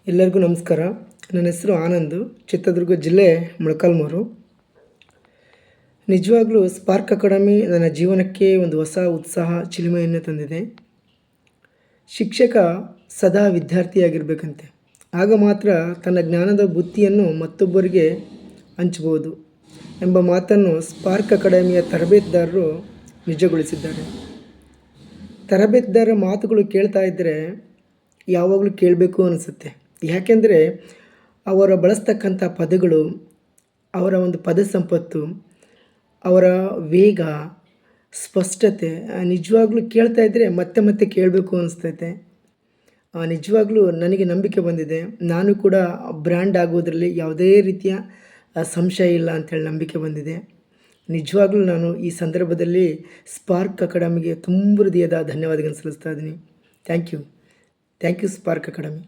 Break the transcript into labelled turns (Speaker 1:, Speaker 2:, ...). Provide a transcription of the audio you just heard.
Speaker 1: ಎಲ್ಲರಿಗೂ ನಮಸ್ಕಾರ. ನನ್ನ ಹೆಸರು ಆನಂದ್, ಚಿತ್ರದುರ್ಗ ಜಿಲ್ಲೆ ಮೊಳಕಾಲ್ಮೂರು. ನಿಜವಾಗ್ಲೂ ಸ್ಪಾರ್ಕ್ ಅಕಾಡೆಮಿ ನನ್ನ ಜೀವನಕ್ಕೆ ಒಂದು ಹೊಸ ಉತ್ಸಾಹ, ಚಿಲುಮೆಯನ್ನು ತಂದಿದೆ. ಶಿಕ್ಷಕ ಸದಾ ವಿದ್ಯಾರ್ಥಿಯಾಗಿರಬೇಕಂತೆ, ಆಗ ಮಾತ್ರ ತನ್ನ ಜ್ಞಾನದ ಬುತ್ತಿಯನ್ನು ಮತ್ತೊಬ್ಬರಿಗೆ ಹಂಚಬಹುದು ಎಂಬ ಮಾತನ್ನು ಸ್ಪಾರ್ಕ್ ಅಕಾಡೆಮಿಯ ತರಬೇತುದಾರರು ನಿಜಗೊಳಿಸಿದ್ದಾರೆ. ತರಬೇತುದಾರರ ಮಾತುಗಳು ಕೇಳ್ತಾ ಇದ್ದರೆ ಯಾವಾಗಲೂ ಕೇಳಬೇಕು ಅನಿಸುತ್ತೆ. ಯಾಕೆಂದರೆ ಅವರ ಬಳಸ್ತಕ್ಕಂಥ ಪದಗಳು, ಅವರ ಒಂದು ಪದ ಸಂಪತ್ತು, ಅವರ ವೇಗ, ಸ್ಪಷ್ಟತೆ ನಿಜವಾಗ್ಲೂ ಕೇಳ್ತಾ ಇದ್ದರೆ ಮತ್ತೆ ಮತ್ತೆ ಕೇಳಬೇಕು ಅನಿಸ್ತೈತೆ. ನಿಜವಾಗ್ಲೂ ನನಗೆ ನಂಬಿಕೆ ಬಂದಿದೆ. ನಾನು ಕೂಡ ಬ್ರ್ಯಾಂಡ್ ಆಗೋದರಲ್ಲಿ ಯಾವುದೇ ರೀತಿಯ ಸಂಶಯ ಇಲ್ಲ ಅಂಥೇಳಿ ನಂಬಿಕೆ ಬಂದಿದೆ. ನಿಜವಾಗ್ಲೂ ನಾನು ಈ ಸಂದರ್ಭದಲ್ಲಿ ಸ್ಪಾರ್ಕ್ ಅಕಾಡೆಮಿಗೆ ತುಂಬ ಹೃದಯದ ಧನ್ಯವಾದಗಳನ್ನು ಸಲ್ಲಿಸ್ತಾ ಇದ್ದೀನಿ. Thank you Spark academy.